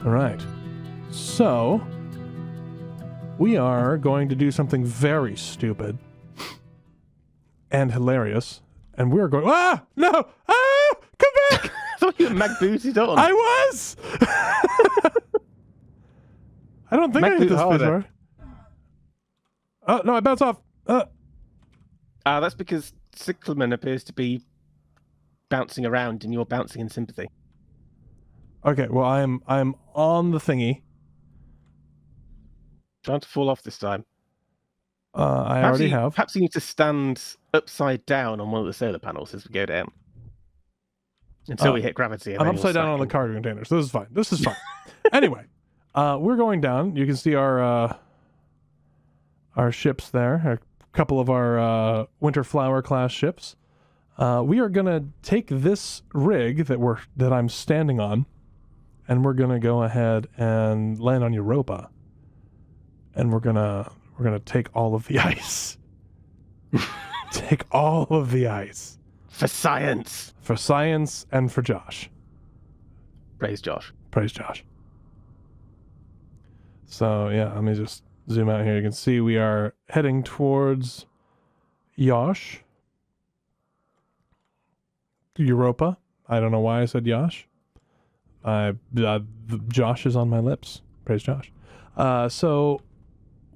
All right. So, we are going to do something very stupid and hilarious. And we're going... Ah! No! Ah! Come back! I thought you were mag booted on. I was! I don't think I hit this before. Oh, no, I bounce off. That's because Cyclamen appears to be bouncing around and you're bouncing in sympathy. Okay, well, I'm on the thingy. Trying to fall off this time. I already have. Perhaps you need to stand upside down on one of the solar panels as we go down. Until we hit gravity. I'm upside down on the cargo container, so this is fine. This is fine. Anyway, we're going down. You can see our ships there. A couple of our Winter Flower class ships. We are gonna take this rig that I'm standing on, and we're gonna go ahead and land on Europa. And we're gonna take all of the ice. Take all of the ice. For science. For science and for Josh. Praise Josh. Praise Josh. So yeah, let me just zoom out here. You can see we are heading towards Yosh. Europa. I don't know why I said Yosh. Josh is on my lips. Praise Josh. So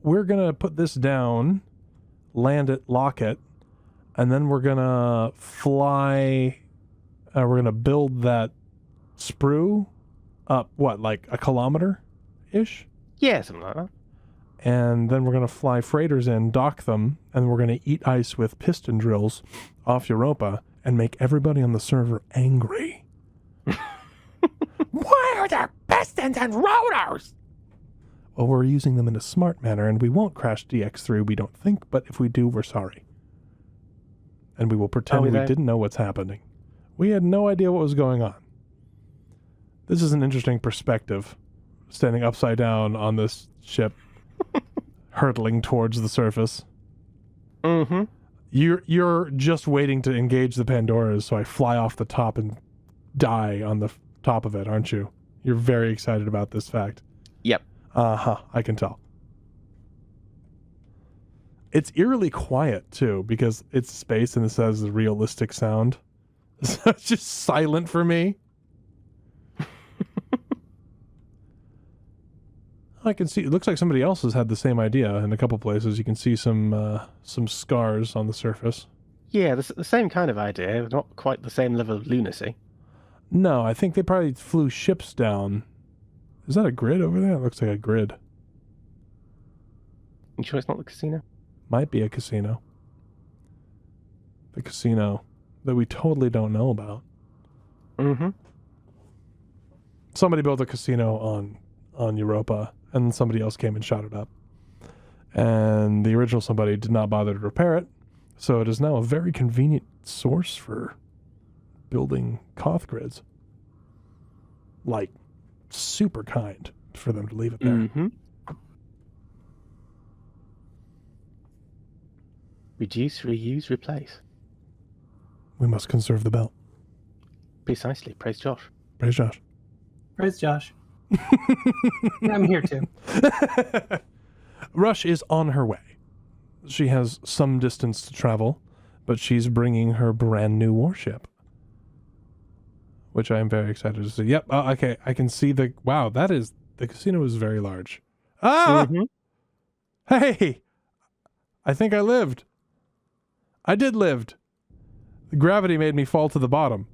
we're going to put this down, land it, lock it, and then we're going to fly. We're going to build that sprue up, like a kilometer-ish? Yeah, something like that. And then we're going to fly freighters in, dock them, and we're going to eat ice with piston drills off Europa and make everybody on the server angry. Why are there pistons and rotors? Well, we're using them in a smart manner, and we won't crash DX3, we don't think, but if we do, we're sorry. And we will pretend we didn't know what's happening. We had no idea what was going on. This is an interesting perspective, standing upside down on this ship, hurtling towards the surface. Mm-hmm. You're just waiting to engage the Pandoras, so I fly off the top and die on the top of it, aren't you? You're very excited about this fact. Yep. I can tell. It's eerily quiet, too, because it's space and it says the realistic sound. So it's just silent for me. I can see, it looks like somebody else has had the same idea in a couple places. You can see some scars on the surface. Yeah, the same kind of idea, not quite the same level of lunacy. No, I think they probably flew ships down. Is that a grid over there? It looks like a grid. You sure it's not the casino? Might be a casino. The casino that we totally don't know about. Mm-hmm. Somebody built a casino on Europa, and somebody else came and shot it up. And the original somebody did not bother to repair it, so it is now a very convenient source for building Koth grids. Like, super kind for them to leave it there. Mm-hmm. Reduce, reuse, replace. We must conserve the belt. Precisely. Praise Josh. Praise Josh. Praise Josh. I'm here too. Rush is on her way. She has some distance to travel, but she's bringing her brand new warship, which I am very excited to see. Yep. Okay. I can see the casino is very large. Ah! Mm-hmm. Hey! I think I lived. I did lived. The gravity made me fall to the bottom.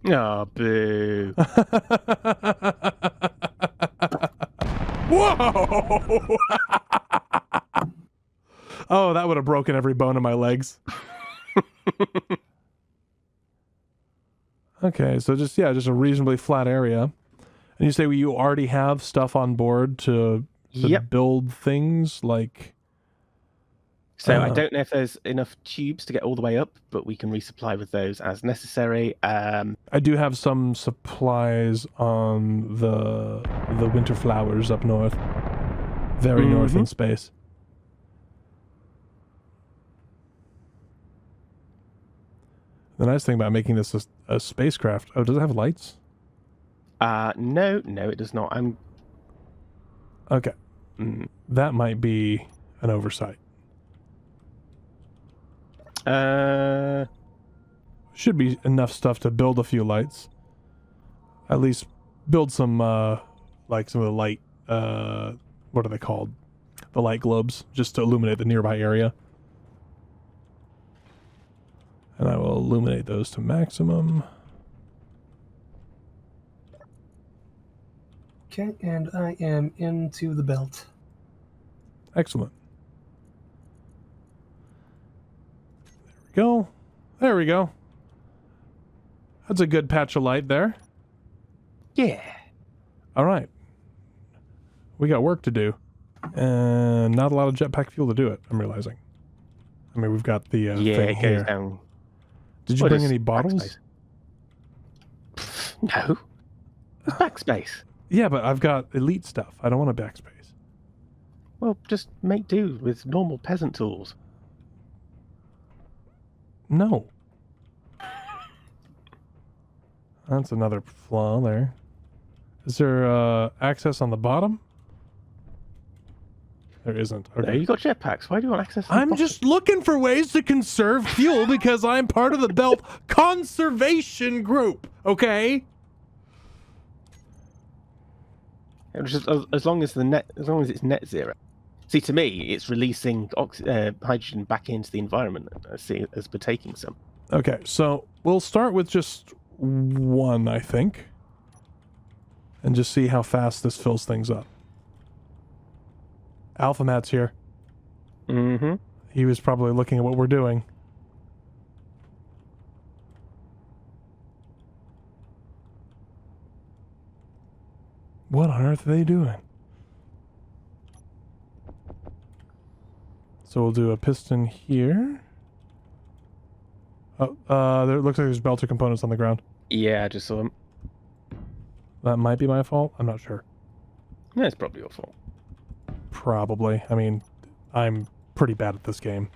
Oh, boo. Whoa! Oh, that would have broken every bone in my legs. Okay, so just a reasonably flat area. And you say you already have stuff on board to build things like... So I don't know if there's enough tubes to get all the way up, but we can resupply with those as necessary. I do have some supplies on the winter flowers up north. Very north in space. The nice thing about making this a spacecraft... Oh, does it have lights? No, it does not. Okay. That might be an oversight. Should be enough stuff to build a few lights. At least build some, like some of the light, what are they called? The light globes, just to illuminate the nearby area. And I will illuminate those to maximum. Okay, and I am into the belt. Excellent. There we go. That's a good patch of light there. Yeah. All right. We got work to do. And not a lot of jetpack fuel to do it, I'm realizing. I mean, we've got the thing it here. goes down. Did you bring any bottles? No. It's backspace. Yeah, but I've got elite stuff. I don't want a backspace. Well, just make do with normal peasant tools. No. That's another flaw there. Is there access on the bottom? There isn't. Okay. No, you got jetpacks. Why do you want access to the I'm bottom? just looking for ways to conserve fuel because I'm part of the belt conservation group, okay? Just as long as it's net zero. See, to me, it's releasing hydrogen back into the environment. I see it as partaking some. Okay, so we'll start with just one, I think, and just see how fast this fills things up. Alpha Matt's here. Mm-hmm. He was probably looking at what we're doing. What on earth are they doing? So we'll do a piston here. Oh, there looks like there's belter components on the ground. Yeah, I just saw them. That might be my fault. I'm not sure. Yeah, it's probably your fault. Probably. I mean, I'm pretty bad at this game.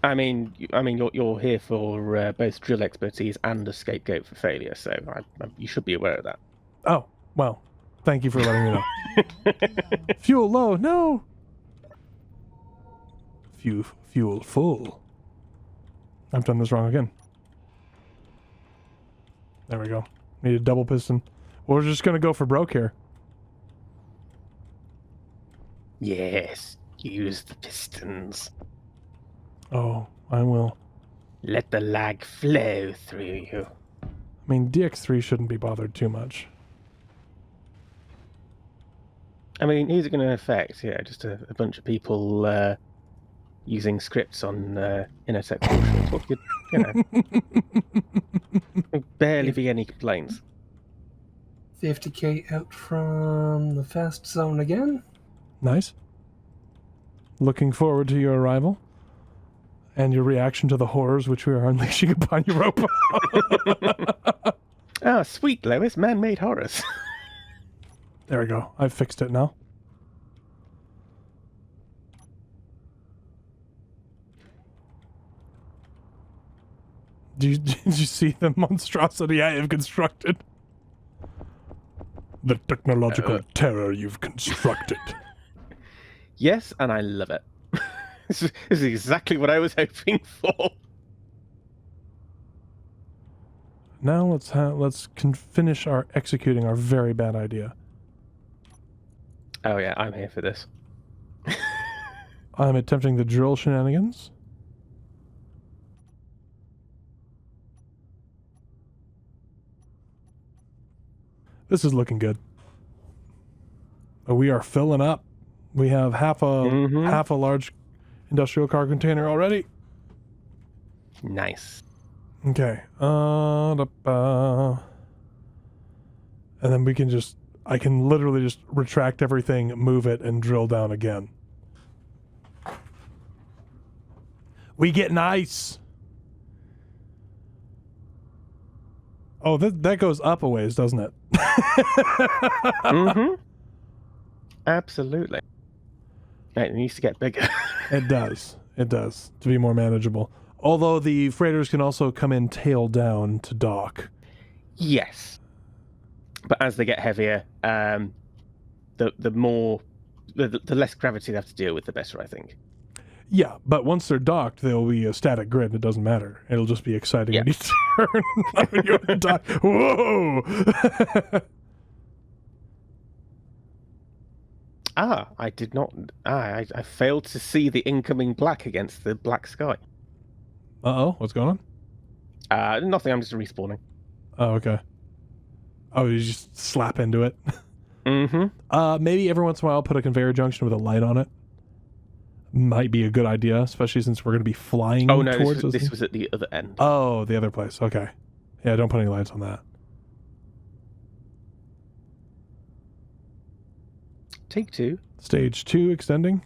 I mean, you're here for both drill expertise and a scapegoat for failure, so you should be aware of that. Oh, well, thank you for letting me know. Fuel low, no! Fuel full. I've done this wrong again. There we go. Need a double piston. We're just gonna go for broke here. Yes, use the pistons. Oh, I will. Let the lag flow through you. I mean, DX3 shouldn't be bothered too much. I mean, who's it going to affect? Yeah, just a bunch of people using scripts on Innotech functions. What could, you know, there'd barely be any complaints. 50k out from the fast zone again. Nice. Looking forward to your arrival. And your reaction to the horrors which we are unleashing upon Europa. Ah, sweet, Lois, man-made horrors. There we go. I've fixed it now. Did you see the monstrosity I have constructed? The technological terror you've constructed. Yes, and I love it. This is exactly what I was hoping for. Now let's finish executing our very bad idea. Oh yeah, I'm here for this. I'm attempting the drill shenanigans. This is looking good. We are filling up. We have half a large industrial car container already. Nice. Okay. And then we can I can literally just retract everything, move it, and drill down again. We get nice. Oh, that goes up a ways, doesn't it? Mm-hmm. Absolutely. It needs to get bigger. It does. It does, to be more manageable. Although the freighters can also come in tail down to dock. Yes. But as they get heavier, the less gravity they have to deal with, the better, I think. Yeah, but once they're docked, they'll be a static grid. It doesn't matter. It'll just be exciting when you turn. When you dock. Whoa! I did not. I failed to see the incoming black against the black sky. Uh-oh, what's going on? Nothing. I'm just respawning. Oh, okay. Oh, you just slap into it. Mm-hmm. Maybe every once in a while, put a conveyor junction with a light on it. Might be a good idea, especially since we're going to be flying towards us. This was at the other end. Oh, the other place. Okay. Yeah, don't put any lights on that. Take 2. Stage 2 extending.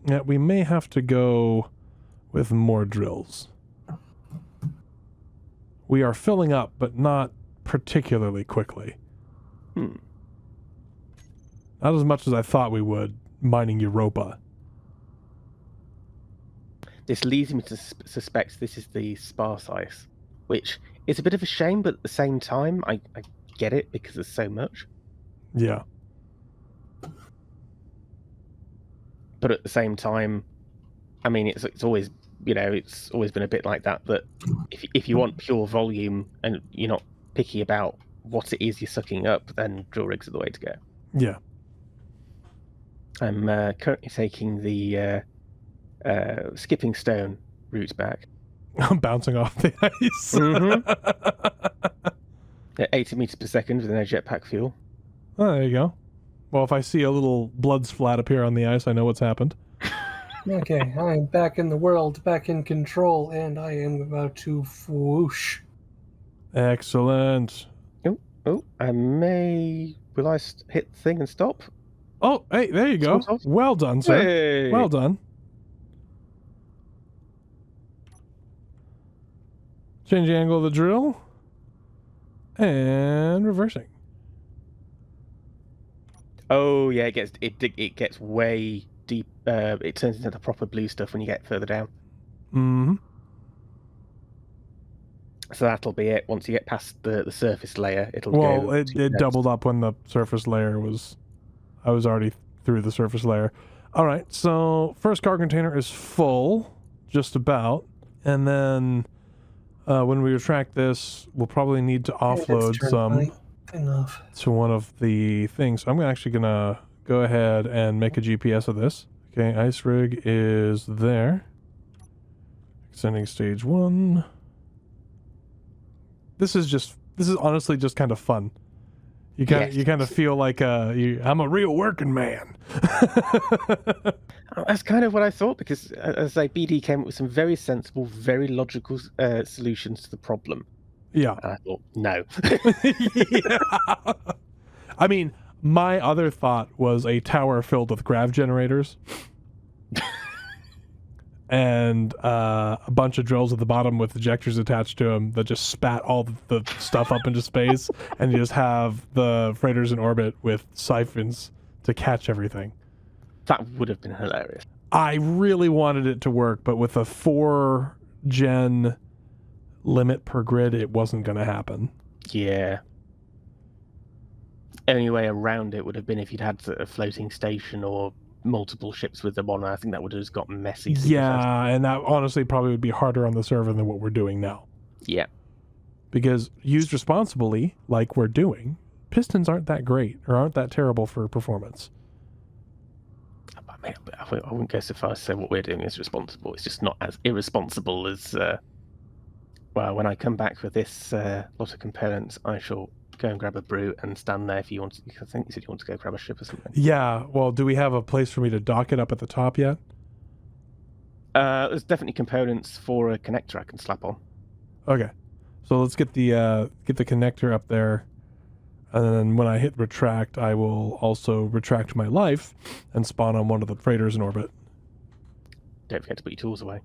Yeah, we may have to go with more drills. We are filling up, but not particularly quickly. Not as much as I thought we would, mining Europa. This leads me to suspect this is the sparse ice, which is a bit of a shame, but at the same time, I get it because there's so much. Yeah. But at the same time, I mean, it's always, it's always been a bit like that. That if you want pure volume and you're not picky about what it is you're sucking up, then drill rigs are the way to go. Yeah. I'm currently taking the skipping stone route back. I'm bouncing off the ice. At 80 meters per second with no jetpack fuel. Oh, there you go. Well, if I see a little blood splat appear on the ice, I know what's happened. Okay, I'm back in the world, back in control, and I am about to whoosh. Excellent. Oh, will I hit the thing and stop? Oh, hey, there you go. Sort of. Well done, sir. Hey. Well done. Change the angle of the drill. And reversing. Oh yeah, it gets way deep. It turns into the proper blue stuff when you get further down. Mm-hmm. So that'll be it. Once you get past the surface layer, it'll go. Well, it doubled up when the surface layer was. I was already through the surface layer. All right, so first car container is full, just about, and then when we retract this, we'll probably need to offload some to one of the things. So I'm actually gonna go ahead and make a GPS of this. Okay, ice rig is there. Extending stage 1. This is honestly just kind of fun. You kind of feel like I'm a real working man. That's kind of what I thought, because as I say, BD came up with some very sensible, very logical solutions to the problem. Yeah. And I thought, no. Yeah. I mean, my other thought was a tower filled with grav generators. And a bunch of drills at the bottom with ejectors attached to them that just spat all the stuff up into space, and you just have the freighters in orbit with siphons to catch everything. That would have been hilarious. I really wanted it to work, but with a 4-gen limit per grid, it wasn't going to happen. Yeah. Only way around it would have been if you'd had a floating station or multiple ships with them on. I think that would have just got messy. Yeah, and that honestly probably would be harder on the server than what we're doing now. Yeah. Because used responsibly, like we're doing, pistons aren't that great or aren't that terrible for performance. I wouldn't go so far as to say what we're doing is responsible. It's just not as irresponsible as... well, when I come back with this lot of components, I shall go and grab a brew and stand there if you want to. I think you said you want to go grab a ship or something. Yeah, well, do we have a place for me to dock it up at the top yet? There's definitely components for a connector I can slap on. Okay, so let's get the connector up there, and then when I hit retract, I will also retract my life and spawn on one of the freighters in orbit. Don't forget to put your tools away.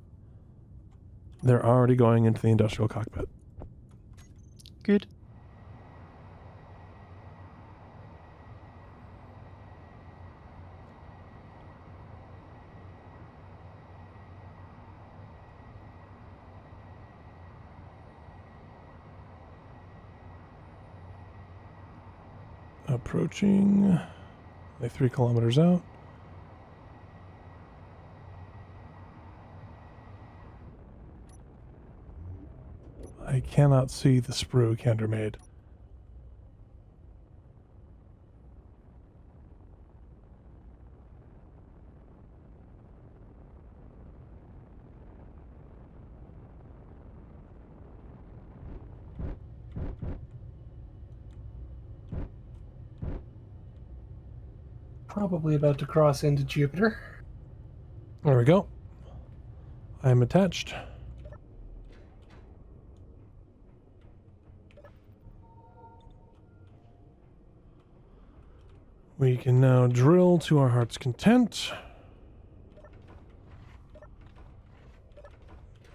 They're already going into the industrial cockpit. Good. Approaching, like 3 kilometers out. I cannot see the sprue Kander made. Probably about to cross into Jupiter. There we go. I'm attached. We can now drill to our heart's content.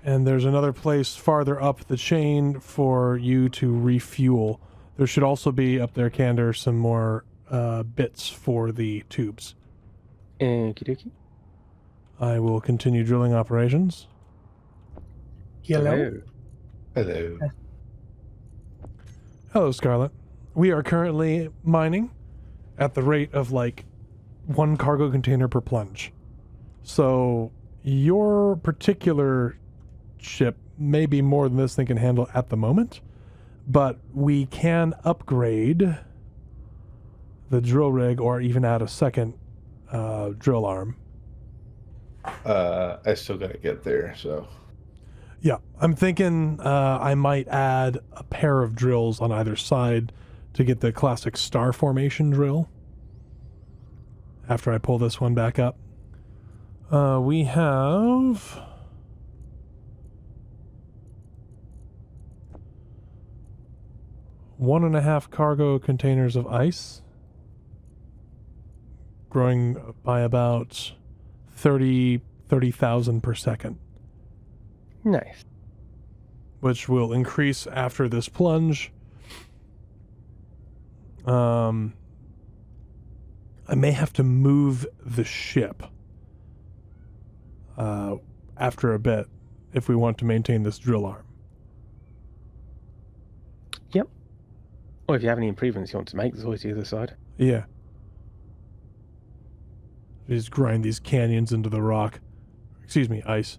And there's another place farther up the chain for you to refuel. There should also be up there, Kander, some more bits for the tubes. Okie dokie. I will continue drilling operations. Hello. Hello. Hello, Scarlet. We are currently mining at the rate of like 1 cargo container per plunge. So your particular ship may be more than this thing can handle at the moment, but we can upgrade the drill rig or even add a second drill arm. I still gotta get there, so. Yeah, I'm thinking I might add a pair of drills on either side to get the classic star formation drill after I pull this one back up. We have 1.5 cargo containers of ice, growing by about 30,000 per second. Nice. Which will increase after this plunge. I may have to move the ship after a bit if we want to maintain this drill arm. Yep. Or if you have any improvements you want to make, there's always the other side. Yeah. Just grind these canyons into the rock. Excuse me, ice.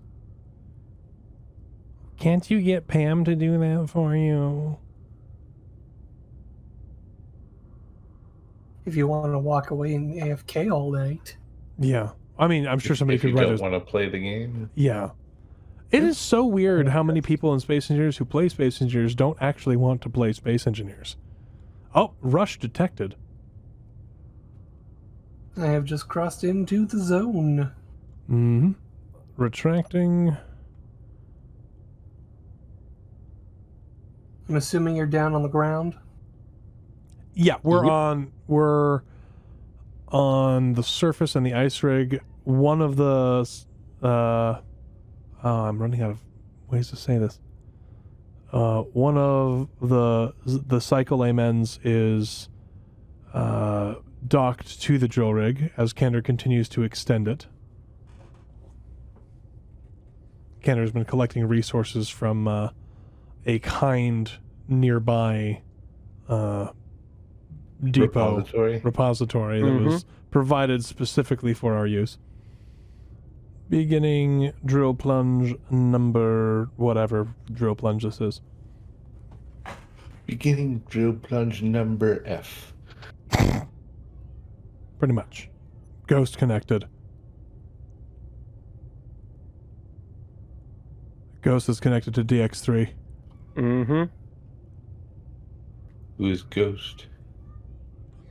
Can't you get Pam to do that for you? If you want to walk away and AFK all night. Yeah. I mean, I'm sure somebody if could you write don't a... want to play the game. Yeah. It is so weird how many people in Space Engineers who play Space Engineers don't actually want to play Space Engineers. Oh, rush detected. I have just crossed into the zone. Mm-hmm. Retracting. I'm assuming you're down on the ground. Yeah, we're Yep. on the surface and the ice rig. One of the I'm running out of ways to say this. One of the cycle amens is docked to the drill rig as Kander continues to extend it. Kander's been collecting resources from a kind nearby depot repository that was provided specifically for our use. Beginning drill plunge number whatever drill plunge this is. Beginning drill plunge number F. Pretty much. Ghost connected. Ghost is connected to DX3. Mm-hmm. Who's Ghost?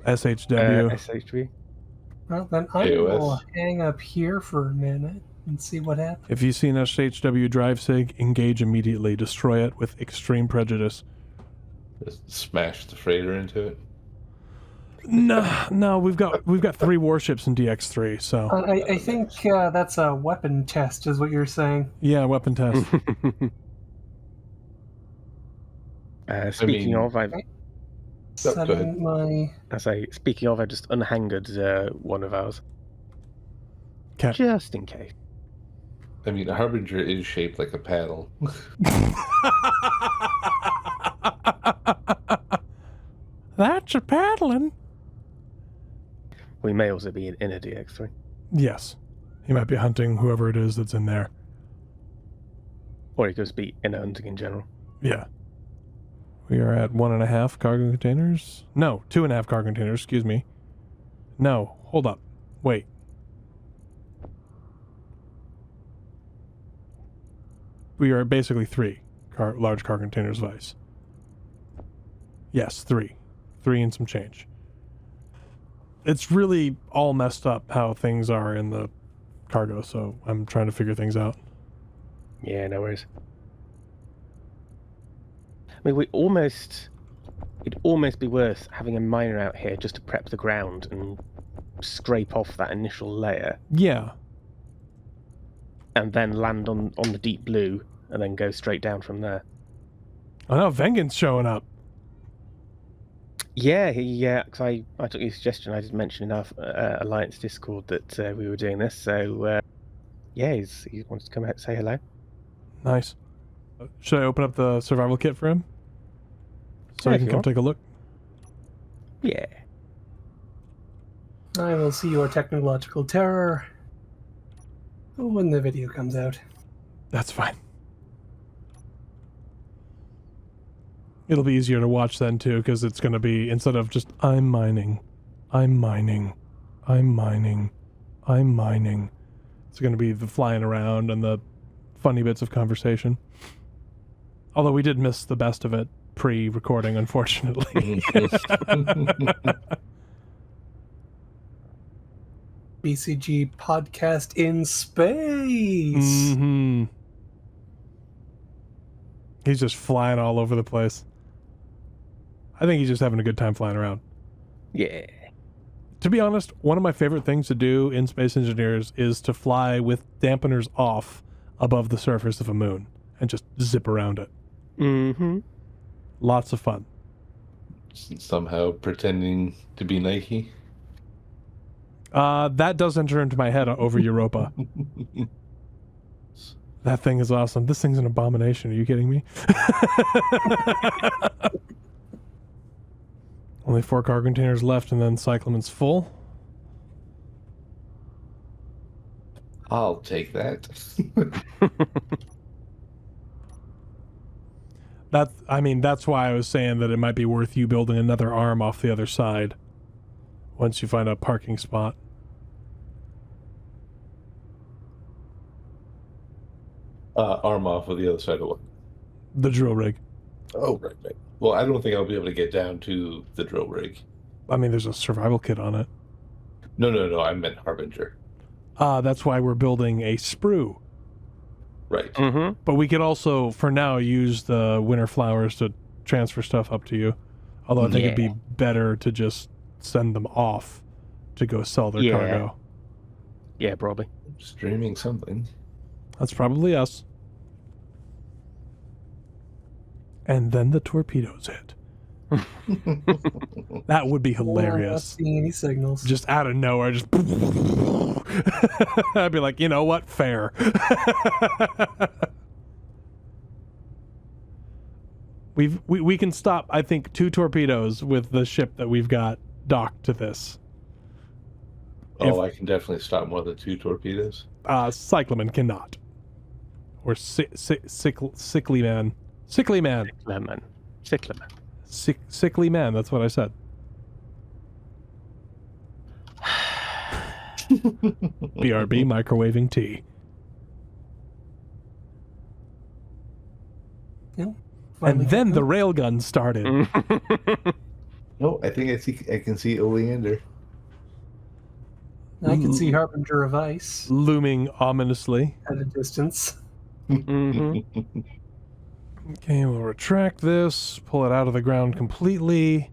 SHW. SHV. Well, then I AOS. will hang up here for a minute and see what happens. If you see an SHW drive sig, engage immediately. Destroy it with extreme prejudice. Just smash the freighter into it. No, we've got 3 warships in DX3, so I think that's a weapon test, is what you're saying. yeah, weapon test. Speaking of, I go Setting my... speaking of, I just unhangered one of ours. Okay. Just in case. I mean, a Harbinger is shaped like a paddle. That's a paddling. We may also be in a DX3. Yes. He might be hunting whoever it is that's in there. Or he could just be in hunting in general. Yeah. We are at 1.5 cargo containers. No, 2.5 cargo containers, excuse me. No, hold up. Wait. We are basically 3 large cargo containers of ice. Yes, 3. 3 and some change. It's really all messed up how things are in the cargo, so I'm trying to figure things out. Yeah, no worries. I mean, it'd almost be worth having a miner out here just to prep the ground and scrape off that initial layer. Yeah. And then land on the deep blue and then go straight down from there. Oh no, Vengen's showing up. Yeah, because I took your suggestion. I did mention in our Alliance Discord that we were doing this, so yeah, he wants to come out and say hello. Nice. Should I open up the survival kit for him? So Yeah, he can come take a look? Yeah. I will see your technological terror when the video comes out. That's fine. It'll be easier to watch then too, because it's going to be, instead of just, I'm mining, I'm mining, I'm mining, I'm mining, it's going to be the flying around and the funny bits of conversation. Although we did miss the best of it pre-recording, unfortunately. BCG podcast in space. Mm-hmm. He's just flying all over the place. I think he's just having a good time flying around. Yeah. To be honest, one of my favorite things to do in Space Engineers is to fly with dampeners off above the surface of a moon and just zip around it. Mm-hmm. Lots of fun. Somehow pretending to be Nike. That does enter into my head over Europa. That thing is awesome. This thing's an abomination. Are you kidding me? Only 4 cargo containers left, and then Cyclamen's full. I'll take that. That's why I was saying that it might be worth you building another arm off the other side once you find a parking spot. Arm off of the other side of what? The drill rig. Oh, right. Well, I don't think I'll be able to get down to the drill rig. I mean, there's a survival kit on it. No. I meant Harbinger. That's why we're building a sprue. Right. Mm-hmm. But we could also, for now, use the winter flowers to transfer stuff up to you. Although I think it'd be better to just send them off to go sell their cargo. Yeah, probably. Streaming something. That's probably us. And then the torpedoes hit. That would be hilarious. Not seeing any signals. Just out of nowhere, just I'd be like, you know what? Fair. We can stop, I think, 2 torpedoes with the ship that we've got docked to this. I can definitely stop more than 2 torpedoes. Cyclamen cannot. Or sickly man. Sickly man. Cyclamen. Sickly man, that's what I said. BRB microwaving tea. Yeah, and then the railgun started. No, I think I can see Oleander. I can see Harbinger of Ice looming ominously at a distance. Mm-hmm. Okay, we'll retract this, pull it out of the ground completely.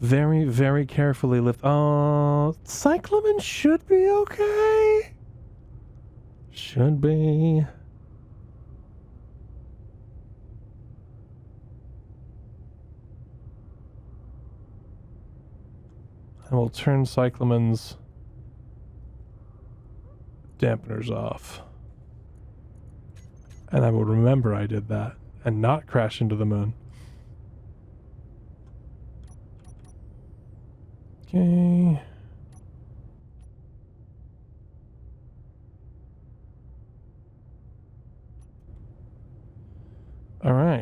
Very, very carefully lift. Oh, Cyclamen should be okay. Should be. And we'll turn Cyclamen's dampeners off. And I will remember I did that and not crash into the moon. Okay.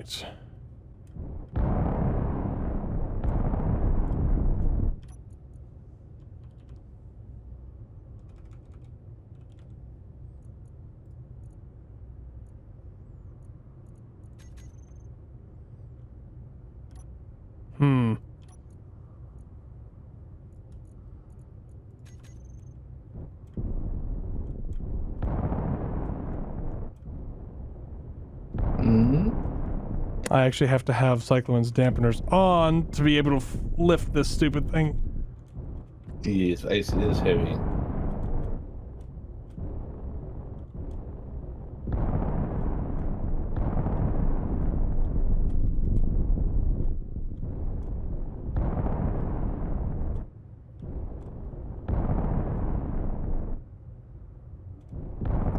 right. Hmm. Mm-hmm. I actually have to have Cyclamen's dampeners on to be able to lift this stupid thing. Yes, ice is heavy.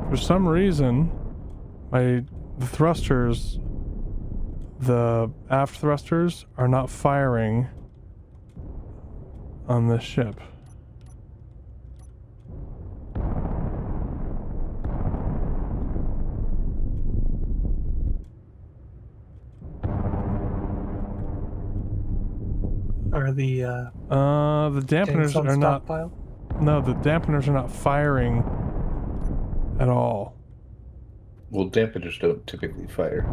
For some reason, the aft thrusters are not firing on this ship. Are the The tanks dampeners on are not. stockpile? No, the dampeners are not firing at all. Well, dampeners don't typically fire.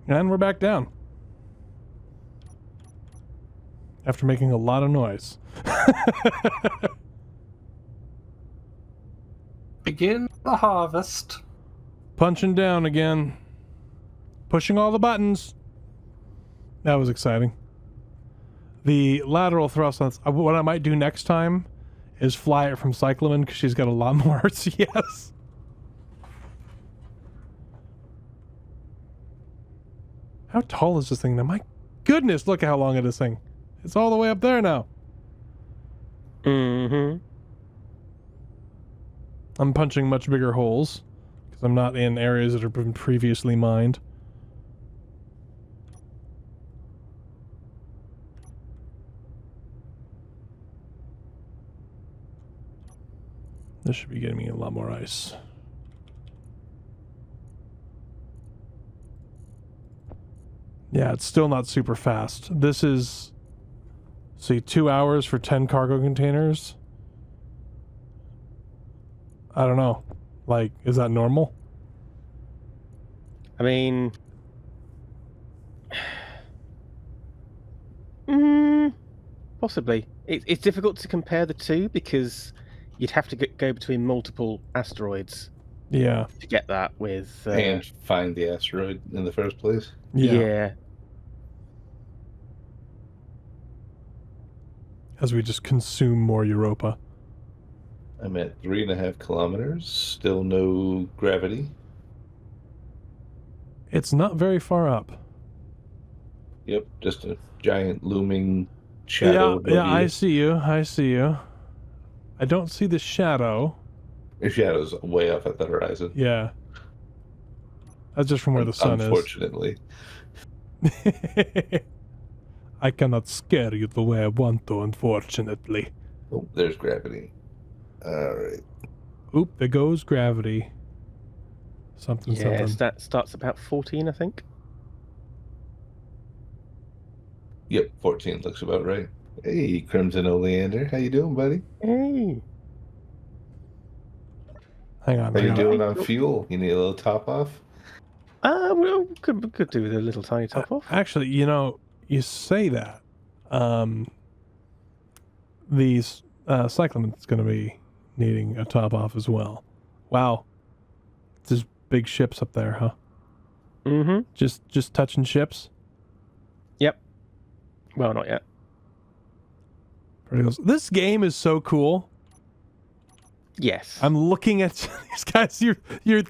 And we're back down. After making a lot of noise. Begin the harvest. Punching down again. Pushing all the buttons. That was exciting. The lateral thrust, what I might do next time is fly it from Cyclamen because she's got a lot more RCS. How tall is this thing now? My goodness, look at how long it is thing. It's all the way up there now. Mm-hmm. I'm punching much bigger holes because I'm not in areas that have been previously mined. This should be getting me a lot more ice. Yeah, it's still not super fast. This is, see, 2 hours for 10 cargo containers. I don't know. Like, is that normal? I mean, possibly. It's difficult to compare the two because you'd have to go between multiple asteroids Yeah. to get that with... And find the asteroid in the first place. Yeah. As we just consume more Europa. I'm at 3.5 kilometers. Still no gravity. It's not very far up. Yep, just a giant looming shadow. Yeah, I see you. I see you. I don't see the shadow. The shadow's way up at the horizon. Yeah. That's just from where the sun Unfortunately. is. I cannot scare you the way I want to, unfortunately. Oh, there's gravity. Alright. Oop, there goes gravity. Something. That starts about 14, I think. Yep, 14 looks about right. Hey, Crimson Oleander. How you doing, buddy? Hey. Hang on. How you doing on fuel? You need a little top off? Well, could do with a little tiny top off. Actually, you know, you say that. These Cyclamen's going to be needing a top off as well. Wow. There's big ships up there, huh? Mm-hmm. Just touching ships? Yep. Well, not yet. This game is so cool. Yes. I'm looking at these guys. You're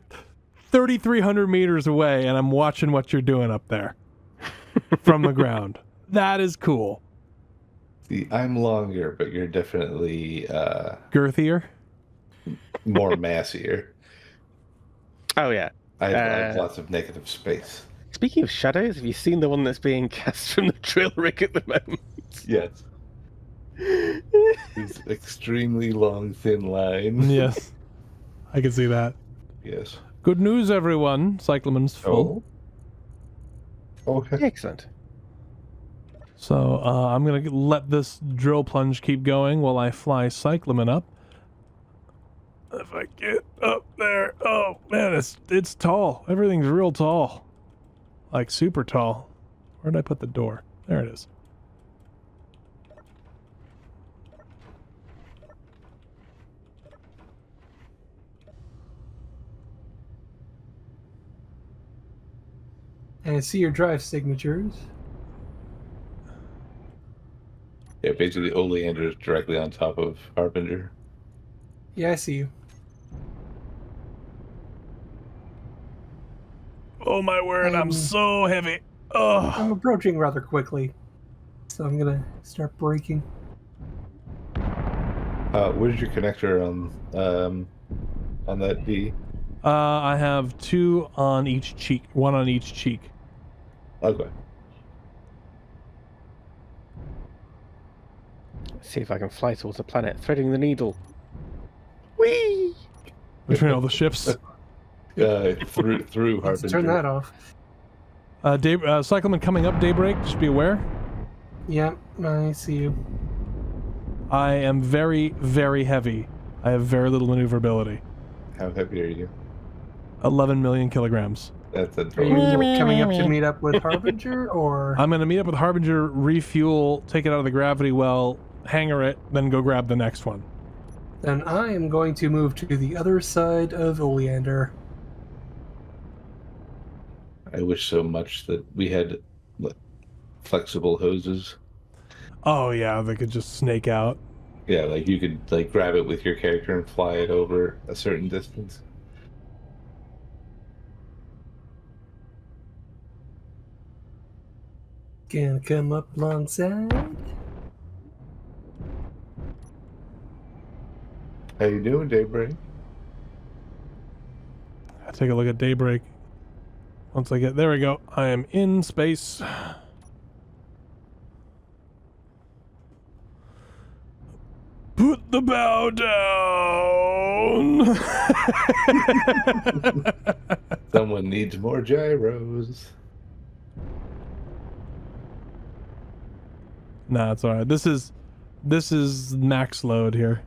3,300 meters away, and I'm watching what you're doing up there from the ground. That is cool. See, I'm longer, but you're definitely Girthier? more massier. Oh, yeah. I have lots of negative space. Speaking of shadows, have you seen the one that's being cast from the drill rig at the moment? Yes. These extremely long, thin lines. Yes. I can see that. Yes. Good news, everyone. Cyclamen's full. Oh. Okay. Excellent. So I'm going to let this drill plunge keep going while I fly Cyclamen up. If I get up there, oh man, it's tall. Everything's real tall. Like super tall. Where did I put the door? There it is. And I see your drive signatures. Yeah, basically Oleander is directly on top of Harbinger. Yeah, I see you. Oh my word, I'm so heavy. Oh. I'm approaching rather quickly, so I'm gonna start braking. Where's your connector on that D? I have 2 on each cheek. 1 on each cheek. Okay. Let's see if I can fly towards the planet, threading the needle. Whee! Between all the ships. Through Let's Harbinger. turn that off. Cyclamen coming up, Daybreak. Just be aware. Yeah, I see you. I am very, very heavy. I have very little maneuverability. How heavy are you? 11 million kilograms. That's Are adorable. you coming up to meet up with Harbinger, or? I'm going to meet up with Harbinger, refuel, take it out of the gravity well, hanger it, then go grab the next one. Then I am going to move to the other side of Oleander. I wish so much that we had flexible hoses. Oh yeah, they could just snake out. Yeah, like you could like grab it with your character and fly it over a certain distance. Gonna come up alongside. How you doing, Daybreak? I take a look at Daybreak. Once I get there, we go. I am in space. Put the bow down. Someone needs more gyros. Nah, it's alright. This is max load here.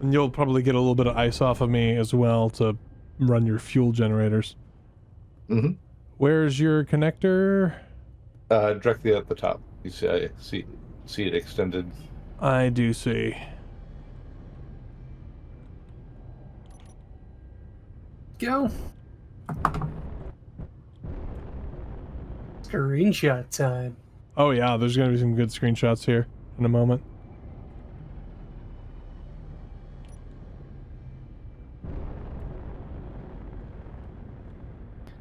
And you'll probably get a little bit of ice off of me as well to run your fuel generators. Mm-hmm. Where's your connector? Directly at the top. You see it extended. I do see. Go. Screenshot time. Oh yeah, there's gonna be some good screenshots here in a moment.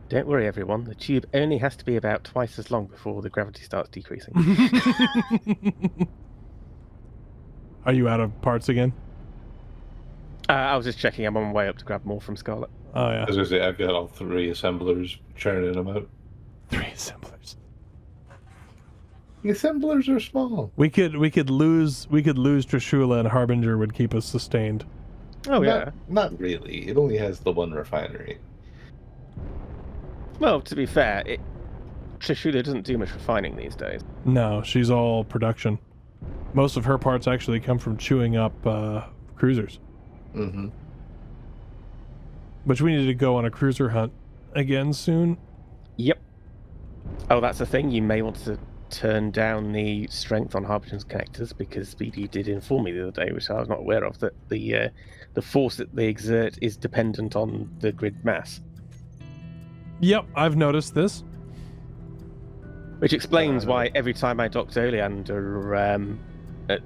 Don't worry, everyone. The tube only has to be about twice as long before the gravity starts decreasing. Are you out of parts again? I was just checking. I'm on my way up to grab more from Scarlet. Oh yeah. As I say, I've got all 3 assemblers churning them out. 3 assemblers. The assemblers are small. We could lose Trishula and Harbinger would keep us sustained. Oh yeah. Not really. It only has the 1 refinery. Well, to be fair, Trishula doesn't do much refining these days. No, she's all production. Most of her parts actually come from chewing up cruisers. Mm-hmm. Which we need to go on a cruiser hunt again soon. Yep. Oh, that's the thing. You may want to turn down the strength on Harbinger's connectors, because Speedy did inform me the other day, which I was not aware of, that the force that they exert is dependent on the grid mass. Yep, I've noticed this. Which explains why every time I docked Oleander at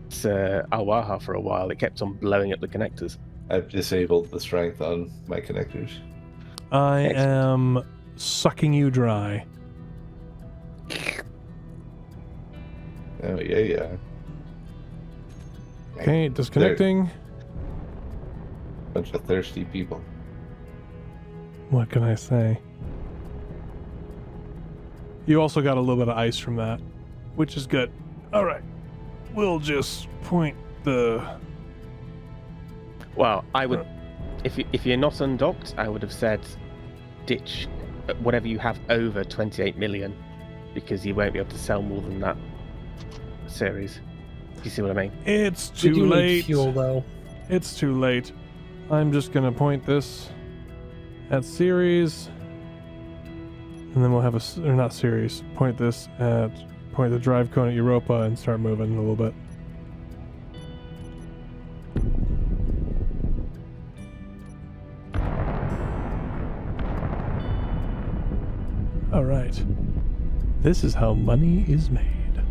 Alwaha for a while, it kept on blowing up the connectors. I've disabled the strength on my connectors. I Excellent. am sucking you dry. Oh, yeah. Okay, disconnecting. Bunch of thirsty people. What can I say? You also got a little bit of ice from that, which is good. All right. We'll just point the... Well, I would, if you're not undocked, I would have said ditch whatever you have over 28 million, because you won't be able to sell more than that series. Do you see what I mean? It's We too do need late. fuel, though. It's too late. I'm just going to point this at series. And then we'll have or not series. Point this at... Point the drive cone at Europa and start moving a little bit. All right. This is how money is made.